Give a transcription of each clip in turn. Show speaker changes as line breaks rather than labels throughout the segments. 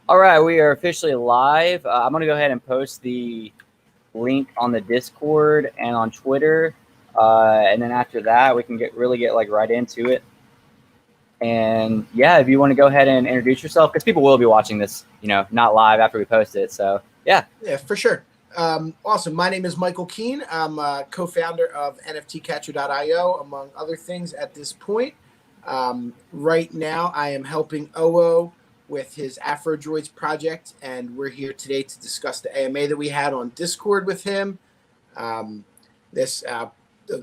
All right, we are officially live. I'm going to go ahead and post the link on the Discord and on Twitter. And then after that, we can really get like right into it. And yeah, if you want to go ahead and introduce yourself, because people will be watching this, not live after we post it. So yeah.
Yeah, for sure. Awesome. My name is Michael Keene. I'm a co-founder of NFTCatcher.io, among other things at this point. Right now, I am helping OO with his AfroDroids project, and we're here today to discuss the AMA that we had on Discord with him. This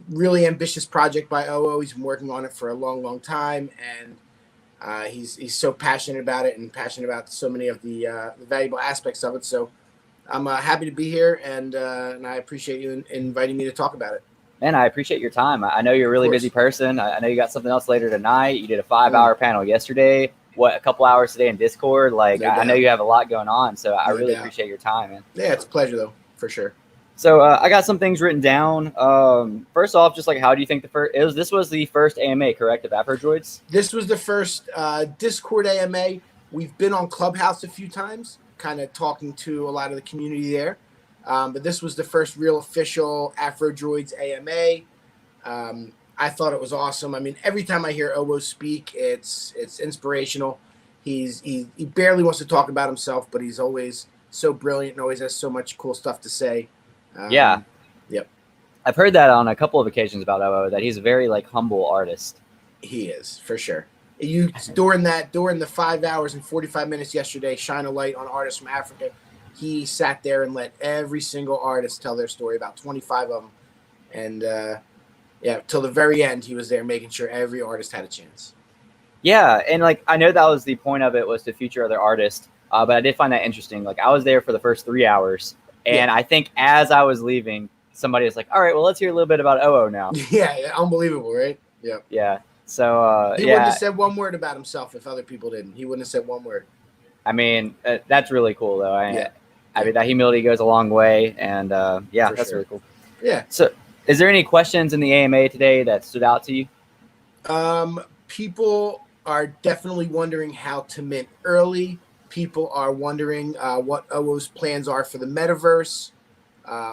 really ambitious project by OO. He's been working on it for a long, long time, and he's so passionate about it and passionate about so many of the valuable aspects of it. So I'm happy to be here, and I appreciate you inviting me to talk about it.
Man, I appreciate your time. I know you're a really busy person. I know you got something else later tonight. You did a 5-hour panel yesterday. A couple hours today in Discord. Like, I know you have a lot going on, so I really appreciate your time, man.
Yeah, it's a pleasure, though, for sure.
So I got some things written down. First off, just like, how do you think this was the first AMA, correct, of AfroDroids?
This was the first Discord AMA. We've been on Clubhouse a few times, kind of talking to a lot of the community there. But this was the first real official AfroDroids AMA. I thought it was awesome. I mean, every time I hear OO speak, it's inspirational. He barely wants to talk about himself, but he's always so brilliant and always has so much cool stuff to say.
Yeah.
Yep.
I've heard that on a couple of occasions about OO, that he's a very humble artist.
He is, for sure. During the 5 hours and 45 minutes yesterday, shine a light on artists from Africa. He sat there and let every single artist tell their story, about 25 of them. And till the very end, he was there making sure every artist had a chance.
Yeah, and I know that was the point of it, was to feature other artists. But I did find that interesting. I was there for the first 3 hours, and I think as I was leaving, somebody was like, "All right, well, let's hear a little bit about OO now."
Yeah, unbelievable, right? Yeah.
Yeah. So
he wouldn't have said one word about himself if other people didn't. He wouldn't have said one word.
I mean, that's really cool, though. I mean, that humility goes a long way, and that's really cool.
Yeah.
So, is there any questions in the AMA today that stood out to you?
People are definitely wondering how to mint early. People are wondering what OO's plans are for the metaverse,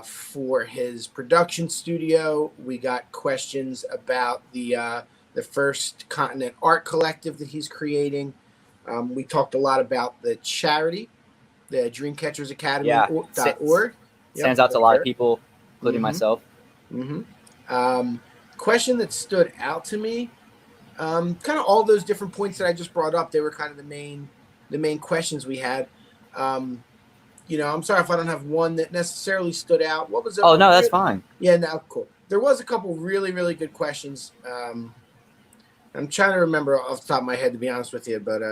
for his production studio. We got questions about the first continent art collective that he's creating. We talked a lot about the charity, the Dreamcatchers Academy.org.
Stands out to a lot of people, including myself.
Question that stood out to me, kind of all those different points that I just brought up, they were kind of the main questions we had. I'm sorry if I don't have one that necessarily stood out. What was it?
Oh, no, that's fine.
Yeah, no, cool. There was a couple really, really good questions. I'm trying to remember off the top of my head, to be honest with you, but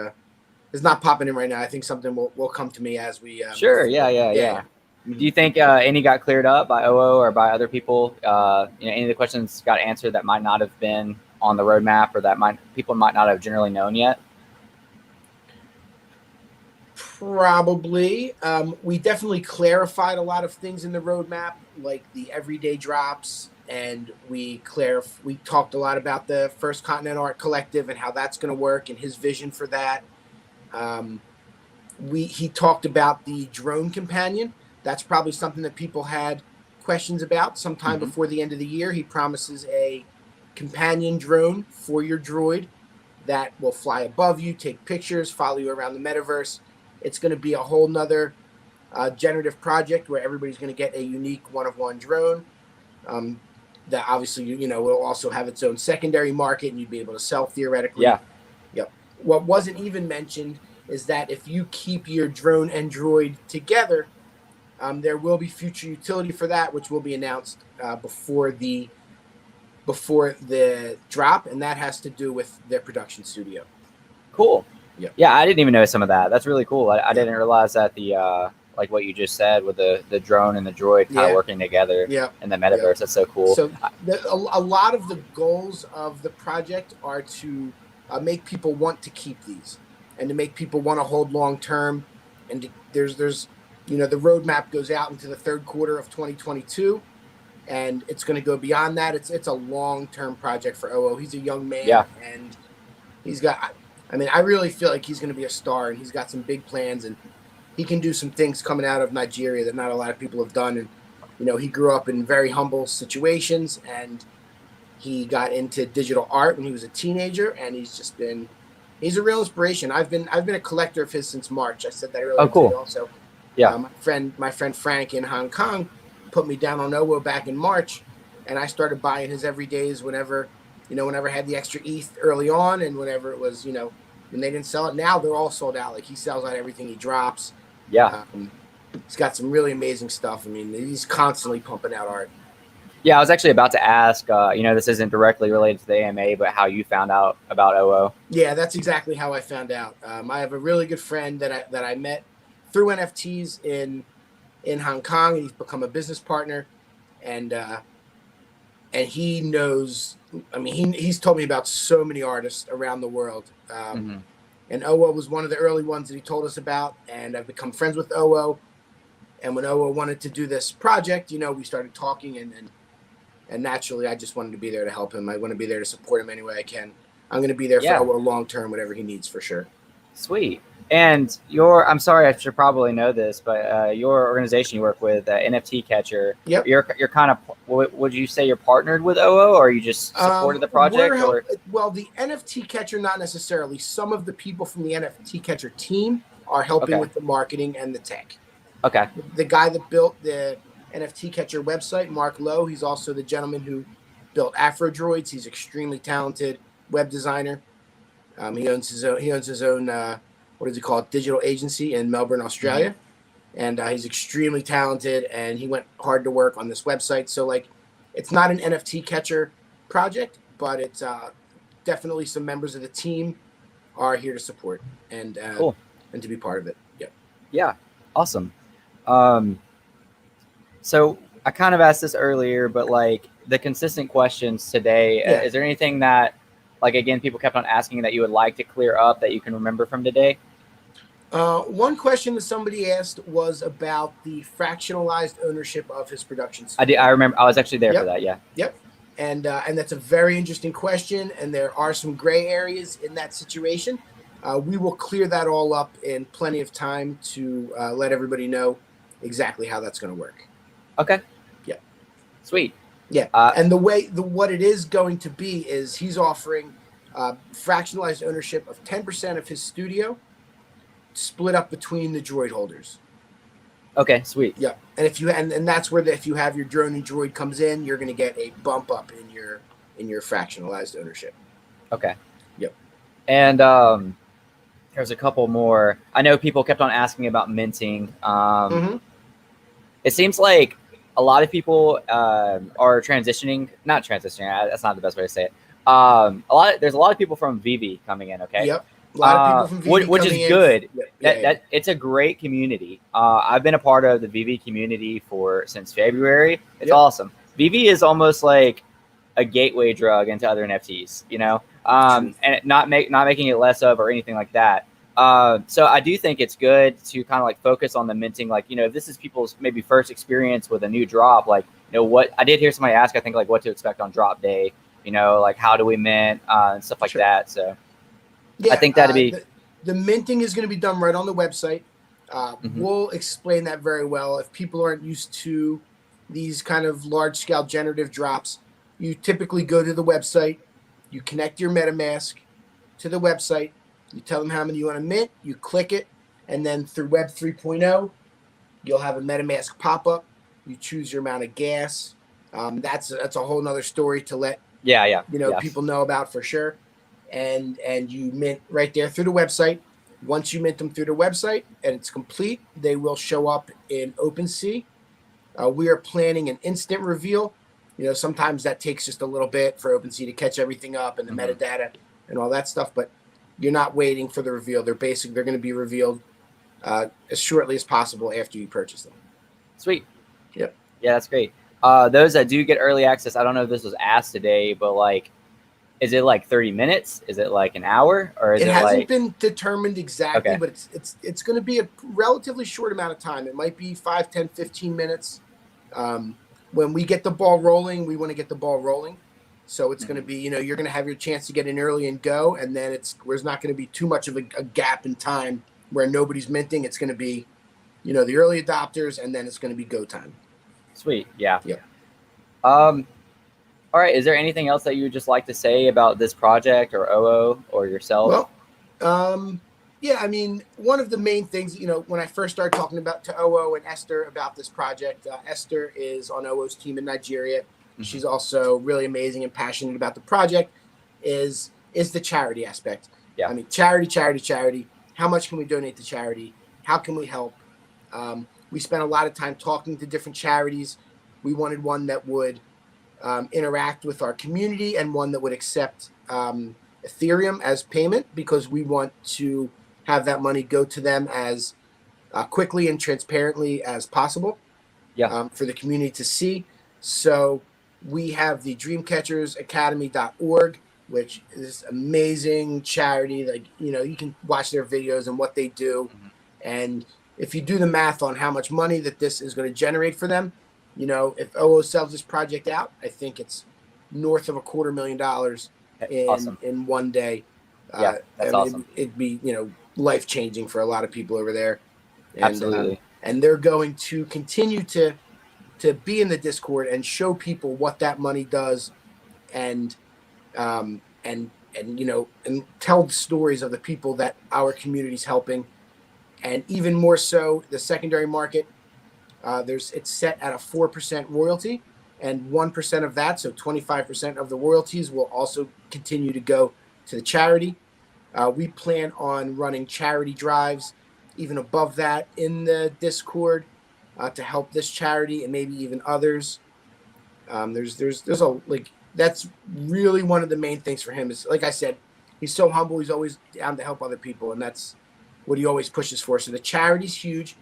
it's not popping in right now. I think something will come to me as we.
Sure. Yeah. Do you think any got cleared up by OO or by other people? Any of the questions got answered that might not have been on the roadmap, or that people might not have generally known yet?
Probably. We definitely clarified a lot of things in the roadmap, like the everyday drops. And we talked a lot about the First Continent Art Collective and how that's going to work and his vision for that. He talked about the drone companion. That's probably something that people had questions about. Sometime before the end of the year, he promises a companion drone for your droid that will fly above you, take pictures, follow you around the metaverse. It's going to be a whole nother generative project where everybody's going to get a unique one-of-one drone. That obviously, will also have its own secondary market, and you'd be able to sell theoretically.
Yeah.
Yep. What wasn't even mentioned is that if you keep your drone and droid together, there will be future utility for that, which will be announced before the drop, and that has to do with their production studio.
Cool.
Yep.
Yeah, I didn't even know some of that. That's really cool. I didn't realize that the what you just said with the drone and the droid kind of working together in the metaverse. That's so cool.
So a lot of the goals of the project are to make people want to keep these and to make people want to hold long term. And there's the roadmap goes out into the third quarter of 2022, and it's going to go beyond that. It's a long term project for OO. He's a young man, and he's got. I mean, I really feel like he's going to be a star, and he's got some big plans, and he can do some things coming out of Nigeria that not a lot of people have done. And he grew up in very humble situations, and he got into digital art when he was a teenager, and he's a real inspiration. I've been a collector of his since March. I said that
Oh,
earlier today.
cool.
Also,
Yeah.
my friend Frank in Hong Kong put me down on Owo back in March, and I started buying his everydays whenever I had the extra ETH early on, and whenever it was when they didn't sell it. Now they're all sold out. Like, he sells out everything he drops.
Yeah.
He's got some really amazing stuff. I mean, he's constantly pumping out art.
Yeah, I was actually about to ask, this isn't directly related to the AMA, but how you found out about OO.
Yeah, that's exactly how I found out. I have a really good friend that I met through NFTs in Hong Kong, and he's become a business partner, and he knows. I mean, he's told me about so many artists around the world, and OO was one of the early ones that he told us about, and I've become friends with OO. And when OO wanted to do this project, we started talking, and naturally, I just wanted to be there to help him. I want to be there to support him any way I can. I'm going to be there for OO long term, whatever he needs, for sure.
Sweet. And I'm sorry, I should probably know this, but your organization you work with, NFTCatcher,
yep.
You're kind of, would you say you're partnered with OO, or you just supported the project?
Well, the NFTCatcher, not necessarily. Some of the people from the NFTCatcher team are helping with the marketing and the tech.
Okay.
The guy that built the NFTCatcher website, Mark Lowe, he's also the gentleman who built AfroDroids. He's extremely talented web designer. He owns his own what does he call it, digital agency in Melbourne, Australia. And he's extremely talented, and he went hard to work on this website. So, like, it's not an NFTCatcher project, but it's definitely some members of the team are here to support and
cool.
And to be part of it.
Yeah. Awesome. So I kind of asked this earlier, but like the consistent questions today, is there anything that, like, again, people kept on asking that you would like to clear up that you can remember from today?
One question that somebody asked was about the fractionalized ownership of his production studio.
I did. I remember. I was actually there for that. Yeah.
Yep. And that's a very interesting question, and there are some gray areas in that situation. We will clear that all up in plenty of time to let everybody know exactly how that's going to work.
Okay.
Yeah.
Sweet.
Yeah. And what it is going to be is he's offering fractionalized ownership of 10% of his studio, split up between the droid holders.
Okay, sweet.
Yeah. And and that's where if you have your drone and droid comes in, you're going to get a bump up in your fractionalized ownership.
Okay.
Yep.
And there's a couple more. I know people kept on asking about minting. It seems like a lot of people are transitioning. Not transitioning. That's not the best way to say it. There's a lot of people from VV coming in. Okay.
Yep. A lot of people from VV
which is good.
Yeah.
It's a great community. I've been a part of the VV community since February. It's awesome. VV is almost like a gateway drug into other NFTs, and not making it less of or anything like that. So I do think it's good to kind of like focus on the minting. Like, if this is people's maybe first experience with a new drop, like, what I did hear somebody ask, I think, like, what to expect on drop day, like how do we mint and stuff like that. So
yeah,
I think that'd be
the minting is going to be done right on the website. We'll explain that very well. If people aren't used to these kind of large scale generative drops, you typically go to the website, you connect your MetaMask to the website, you tell them how many you want to mint, you click it, and then through Web 3.0, you'll have a MetaMask pop up. You choose your amount of gas. That's a whole nother story to let people know about for sure. And you mint right there through the website. Once you mint them through the website and it's complete, they will show up in OpenSea. We are planning an instant reveal. Sometimes that takes just a little bit for OpenSea to catch everything up and the metadata and all that stuff, but you're not waiting for the reveal. They're going to be revealed as shortly as possible after you purchase them.
Sweet.
Yep.
Yeah, that's great. Those that do get early access, I don't know if this was asked today, but like, is it like 30 minutes? Is it like an hour? Or is it
hasn't been determined exactly, but it's going to be a relatively short amount of time. It might be 5, 10, 15 minutes. When we get the ball rolling, we want to get the ball rolling. So it's going to be, you're going to have your chance to get in early and go, and then there's not going to be too much of a gap in time where nobody's minting. It's going to be, the early adopters, and then it's going to be go time.
Sweet. Yeah.
Yep.
All right. Is there anything else that you would just like to say about this project or OO or yourself?
Well, yeah, I mean, one of the main things, when I first started talking to OO and Esther about this project, Esther is on OO's team in Nigeria. Mm-hmm. She's also really amazing and passionate about the project, is the charity aspect. Yeah. I mean, charity. How much can we donate to charity? How can we help? We spent a lot of time talking to different charities. We wanted one that would interact with our community and one that would accept Ethereum as payment, because we want to have that money go to them as quickly and transparently as possible. Yeah. For the community to see. So we have the dreamcatchersacademy.org, which is amazing charity. Like, you can watch their videos and what they do. Mm-hmm. And if you do the math on how much money that this is going to generate for them, if OO sells this project out, I think it's north of $250,000 in one day.
Yeah, that's awesome.
It'd be, life-changing for a lot of people over there. And,
absolutely.
And they're going to continue to be in the Discord and show people what that money does, and tell the stories of the people that our community's helping. And even more so, the secondary market, it's set at a 4% royalty, and 1% of that, so 25% of the royalties, will also continue to go to the charity. We plan on running charity drives even above that in the Discord to help this charity and maybe even others. That's really one of the main things for him. Is, like I said, he's so humble. He's always down to help other people, and that's what he always pushes for. So the charity's huge.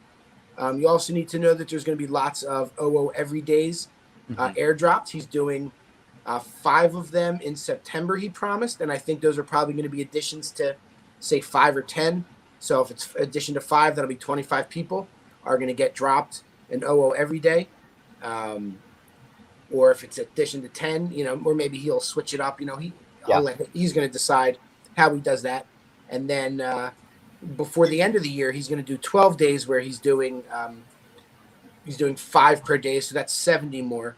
You also need to know that there's going to be lots of OO Everydays airdrops. He's doing 5 of them in September, he promised, and I think those are probably going to be additions to, say, 5 or 10. So if it's addition to 5, that'll be 25 people are going to get dropped in OO every day. Or if it's addition to 10, or maybe he'll switch it up. He's going to decide how he does that. And then before the end of the year, he's going to do 12 days where he's doing 5 per day. So that's 70 more.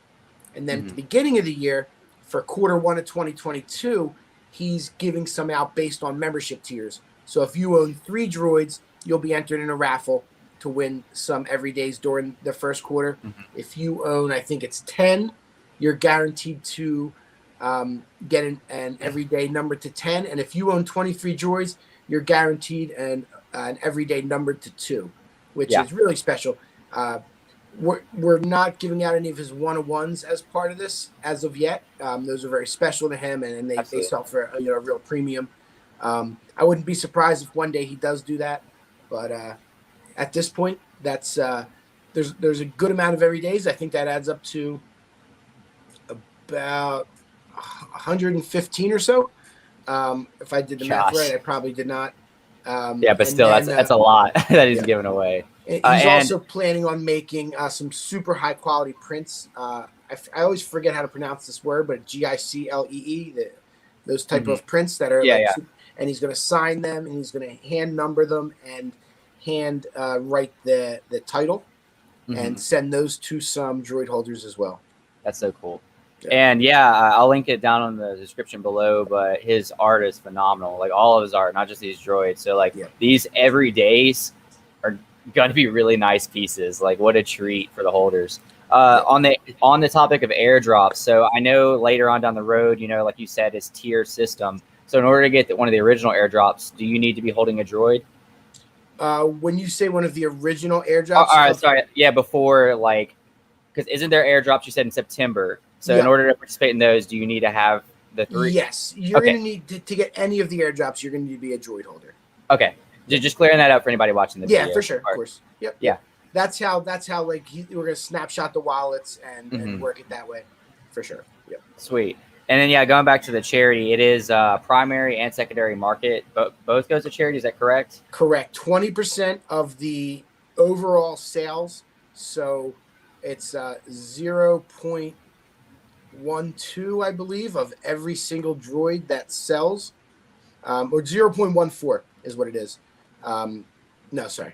And then at the beginning of the year, for Q1 of 2022, he's giving some out based on membership tiers. So if you own 3 droids, you'll be entered in a raffle to win some everydays during the first quarter. If you own, I think it's 10, you're guaranteed to get an everyday number to 10. And if you own 23 droids, you're guaranteed an everyday number to 2, which is really special. We're not giving out any of his one-on-ones as part of this as of yet. Those are very special to him, and they sell for a real premium. I wouldn't be surprised if one day he does do that, but at this point, that's there's a good amount of everydays. I think that adds up to about 115 or so. If I did the math right, I probably did not.
But still, that's a lot that he's giving away.
He's also planning on making some super high quality prints. I always forget how to pronounce this word, but GICLEE, those type of prints that are and he's going to sign them, and he's going to hand number them and hand write the title and send those to some droid holders as well.
That's so cool. And I'll link it down in the description below, but his art is phenomenal. Like all of his art, not just these droids. So these everydays are going to be really nice pieces. Like what a treat for the holders. On the topic of airdrops. So I know later on down the road, like you said, it's tier system. So in order to get one of the original airdrops, do you need to be holding a droid?
When you say one of the original airdrops,
all right, sorry. Yeah. Before because isn't there airdrops you said in September? So in order to participate in those, do you need to have the 3?
Yes, you're going to need to get any of the airdrops. You're going to need to be a droid holder.
Okay, just clearing that up for anybody watching the video.
Yeah, for sure, of course. Yep. Yeah, that's how we're going to snapshot the wallets and work it that way, for sure. Yep.
Sweet. And then going back to the charity, it is primary and secondary market, but both goes to charity. Is that correct?
Correct. 20% of the overall sales. So it's 0.1 0.12, I believe, of every single droid that sells, or 0.14 is what it is. No, sorry,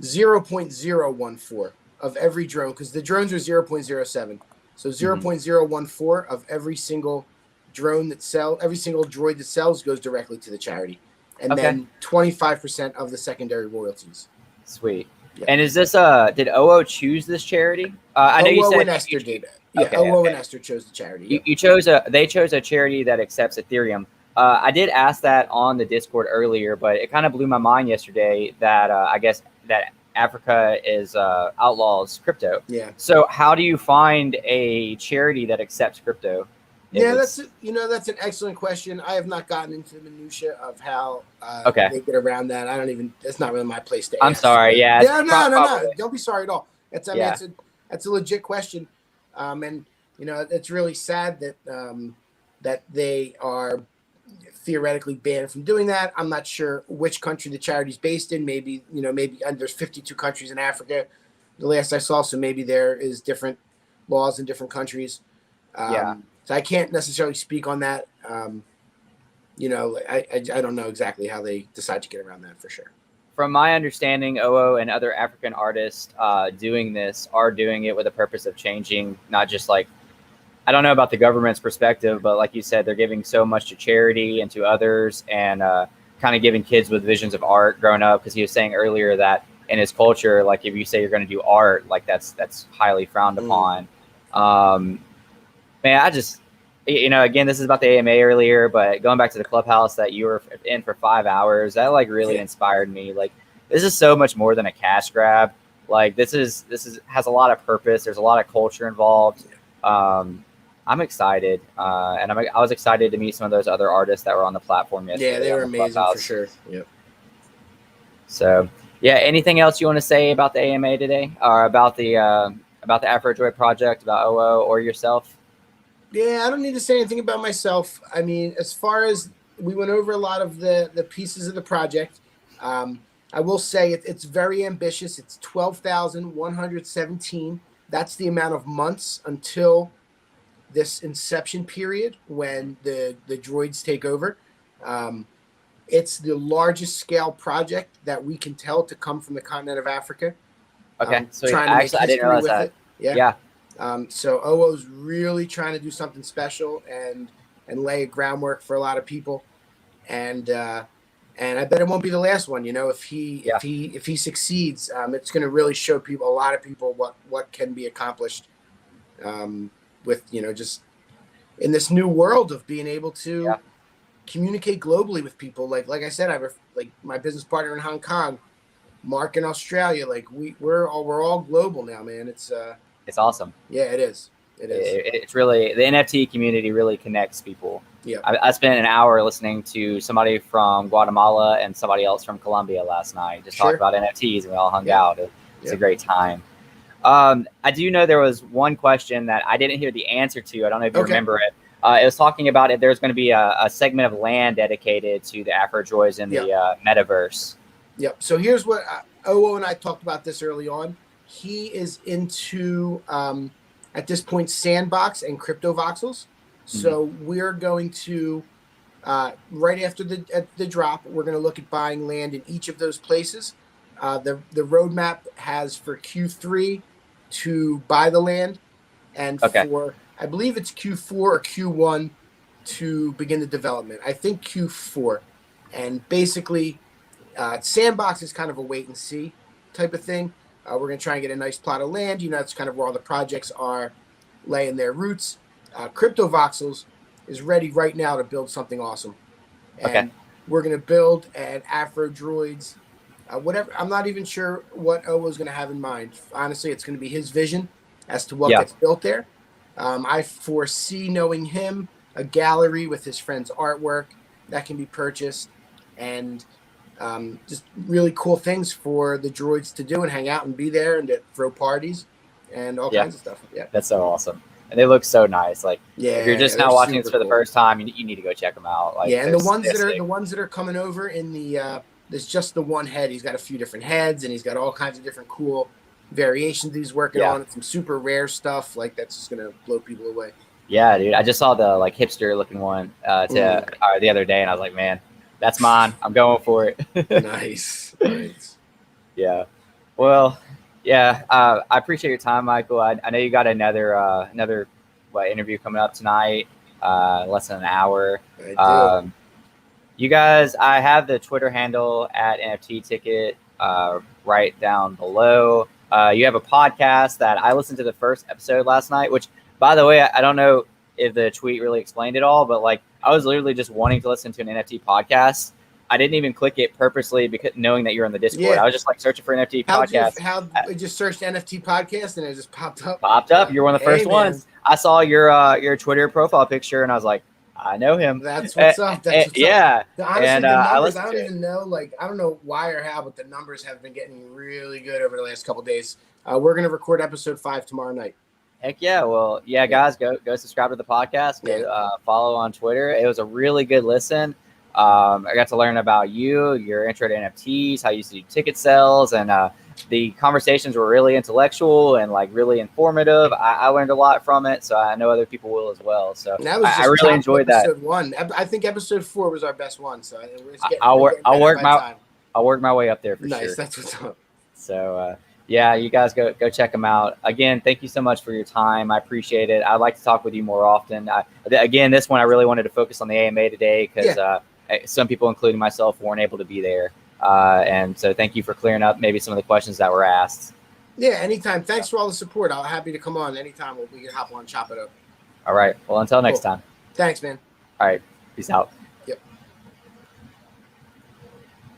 0.014 of every drone, because the drones are 0.07. So 0.014 of every single drone that every single droid that sells goes directly to the charity. And
Okay.
then 25% of the secondary royalties.
Sweet.
Yeah.
And is this did OO choose this charity? I know you
OO
said
and Esther did. Yeah,
okay,
OO
okay.
and Esther chose the charity.
You,
Yep.
you they chose a charity that accepts Ethereum. I did ask that on the Discord earlier, but it kind of blew my mind yesterday that I guess that Africa is outlaws crypto.
Yeah.
So how do you find a charity that accepts crypto?
Yeah, that's an excellent question. I have not gotten into the minutia of how
okay.
they get around that. I don't even. It's not really my place to
I'm
ask.
sorry. Yeah.
Yeah. No.
Probably.
Don't be sorry at all. That's. I mean,
Yeah.
that's a legit question. And it's really sad that that they are theoretically banned from doing that. I'm not sure which country the charity's based in. Maybe there's 52 countries in Africa. The last I saw, so maybe there is different laws in different countries.
Yeah.
So I can't necessarily speak on that. I don't know exactly how they decide to get around that for sure.
From my understanding, OO and other African artists doing this are doing it with a purpose of changing, not just like, I don't know about the government's perspective, but like you said, they're giving so much to charity and to others and kind of giving kids with visions of art growing up. Because he was saying earlier that in his culture, like if you say you're going to do art, like that's highly frowned upon. Man, I just, again, this is about the AMA earlier, but going back to the clubhouse that you were in for 5 hours, that like really inspired me. Like, this is so much more than a cash grab. Like, this has a lot of purpose. There's a lot of culture involved. I'm excited, and I was excited to meet some of those other artists that were on the platform yesterday.
Yeah, they were amazing for sure. Yep.
So, yeah, anything else you want to say about the AMA today, or about the AfroDroid project, about OO or yourself?
Yeah, I don't need to say anything about myself. I mean, as far as we went over a lot of the pieces of the project, I will say it's very ambitious. It's 12,117. That's the amount of months until this inception period when the droids take over. It's the largest scale project that we can tell to come from the continent of Africa.
Okay, so
actually,
I didn't realize that. Yeah.
So OO's really trying to do something special and lay a groundwork for a lot of people, and I bet it won't be the last one. If he succeeds, it's going to really show a lot of people what can be accomplished with just in this new world of being able to communicate globally with people. Like I said, I have my business partner in Hong Kong, Mark in Australia. Like we're all global now, man. It's
awesome.
Yeah, it is.
It's really, the NFT community really connects people.
Yeah.
I spent an hour listening to somebody from Guatemala and somebody else from Colombia last night. Just talked about NFTs and we all hung out. It's a great time. I do know there was one question that I didn't hear the answer to. I don't know if you remember it. It was talking about if there's going to be a segment of land dedicated to the AfroDroids in the metaverse.
Yep. So here's what OO and I talked about this early on. He is into at this point sandbox and crypto voxels. So we're going to right after the drop, we're going to look at buying land in each of those places. The roadmap has for Q3 to buy the land, and for I believe it's Q4 or Q1 to begin the development. I think Q4, and basically sandbox is kind of a wait and see type of thing. We're going to try and get a nice plot of land. That's kind of where all the projects are laying their roots. Crypto Voxels is ready right now to build something awesome. And we're going to build an AfroDroids, whatever. I'm not even sure what OO is going to have in mind. Honestly, it's going to be his vision as to what gets built there. I foresee, knowing him, a gallery with his friend's artwork that can be purchased, and just really cool things for the droids to do and hang out and be there and to throw parties and all kinds of stuff. Yeah,
that's so awesome. And they look so nice. Like, if you're just now watching this for the first time, you need to go check them out. Like,
and the ones that are coming over in the there's just the one head. He's got a few different heads, and he's got all kinds of different cool variations he's working on. Some super rare stuff like that's just gonna blow people away.
Yeah, dude. I just saw the like hipster looking one the other day, and I was like, man, that's mine. I'm going for it.
Nice.
Yeah. Well, yeah. I appreciate your time, Michael. I know you got another interview coming up tonight. Less than an hour.
I do.
You guys, I have the Twitter handle at NFT Ticket right down below. You have a podcast that I listened to the first episode last night, which, by the way, I don't know if the tweet really explained it all, but like I was literally just wanting to listen to an NFT podcast. I didn't even click it purposely because knowing that you're on the Discord.
Yeah.
I was just like searching for NFT podcast.
I just searched NFT podcast and it just popped up.
You're one of the first ones. I saw your Twitter profile picture and I was like, I know him.
That's what's up.
Yeah.
Honestly,
and
the numbers,
I
don't even know. Like, I don't know why or how, but the numbers have been getting really good over the last couple of days. We're going to record episode 5 tomorrow night.
Heck yeah. Well, yeah, guys, go subscribe to the podcast. Go follow on Twitter. It was a really good listen. I got to learn about your intro to NFTs, how you used to do ticket sales, and the conversations were really intellectual and like really informative. I learned a lot from it, so I know other people will as well. So I really enjoyed that.
Episode 1. I think episode 4 was our best one. So
I'll work my way up there for sure.
Nice, that's what's up.
So yeah, you guys go check them out. Again, thank you so much for your time. I appreciate it. I'd like to talk with you more often. Again, this one I really wanted to focus on the AMA today because some people, including myself, weren't able to be there. And so thank you for clearing up maybe some of the questions that were asked.
Yeah, anytime. Thanks for all the support. I'm happy to come on anytime. We can hop on, chop it up.
All right. Well, until next time.
Thanks, man.
All right. Peace out.